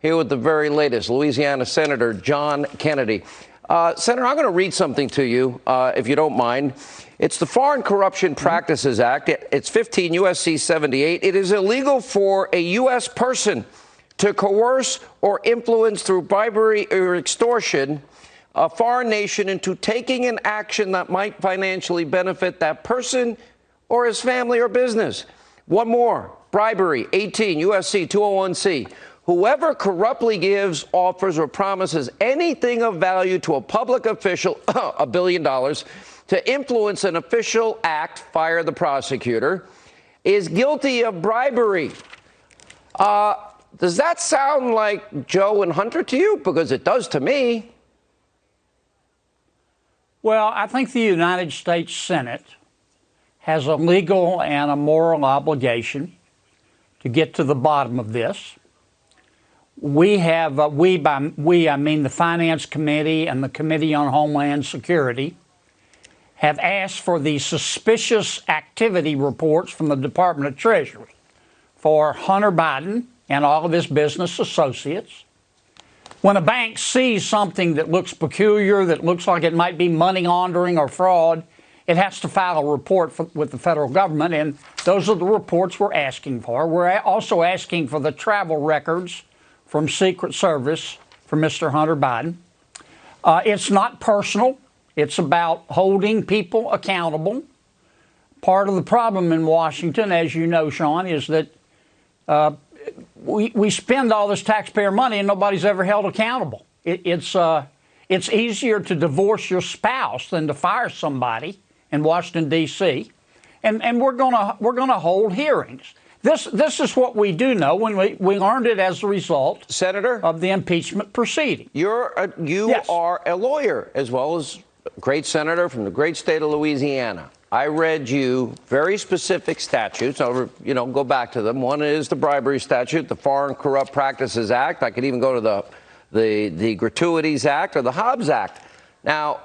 here with the very latest. Louisiana Senator John Hannity. Senator, I'm going to read something to you, if you don't mind. It's the Foreign Corruption Practices Act. It's 15 U.S.C. 78. It is illegal for a U.S. person to coerce or influence through bribery or extortion a foreign nation into taking an action that might financially benefit that person or his family or business. One more. Bribery, 18 U.S.C. 201C. Whoever corruptly gives, offers, or promises anything of value to a public official, $1 billion, to influence an official act, fire the prosecutor, is guilty of bribery. Does that sound like Joe and Hunter to you? Because it does to me. Well, I think the United States Senate has a legal and a moral obligation to get to the bottom of this. We have, I mean the Finance Committee and the Committee on Homeland Security, have asked for the suspicious activity reports from the Department of Treasury for Hunter Biden and all of his business associates. When a bank sees something that looks peculiar, that looks like it might be money laundering or fraud, it has to file a report with the federal government, and those are the reports we're asking for. We're also asking for the travel records from Secret Service for Mr. Hunter Biden. It's not personal. It's about holding people accountable. Part of the problem in Washington, as you know, Sean, is that we spend all this taxpayer money and nobody's ever held accountable. It's easier to divorce your spouse than to fire somebody in Washington, D.C. And we're gonna hold hearings. This is what we do know when we learned it as a result, Senator, of the impeachment proceeding. You yes. are a lawyer as well as a great senator from the great state of Louisiana. I read you very specific statutes. I'll go back to them. One is the bribery statute, the Foreign Corrupt Practices Act. I could even go to the Gratuities Act or the Hobbs Act. Now,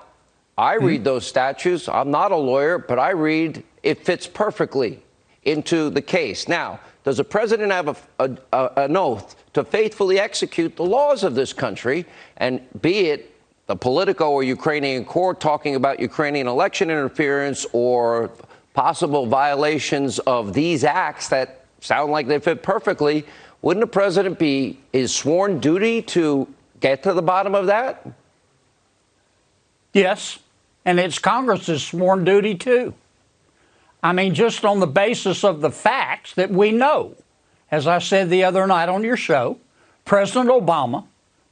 I read those statutes. I'm not a lawyer, but I read it fits perfectly into the case. Now, does a president have an oath to faithfully execute the laws of this country, and be it the Politico or Ukrainian court talking about Ukrainian election interference or possible violations of these acts that sound like they fit perfectly, wouldn't the president be his sworn duty to get to the bottom of that? Yes, and it's Congress's sworn duty too. I mean, just on the basis of the facts that we know. As I said the other night on your show, President Obama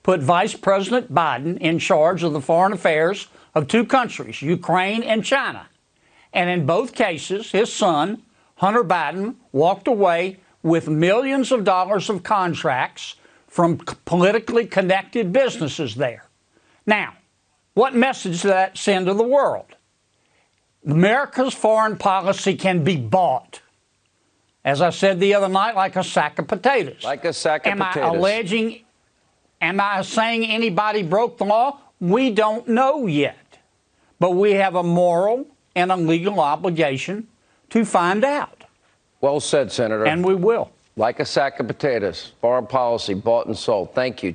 put Vice President Biden in charge of the foreign affairs of two countries, Ukraine and China. And in both cases, his son, Hunter Biden, walked away with millions of dollars of contracts from politically connected businesses there. Now, what message does that send to the world? America's foreign policy can be bought, as I said the other night, like a sack of potatoes. Like a sack of potatoes. Am I saying anybody broke the law? We don't know yet. But we have a moral and a legal obligation to find out. Well said, Senator. And we will. Like a sack of potatoes. Foreign policy bought and sold. Thank you.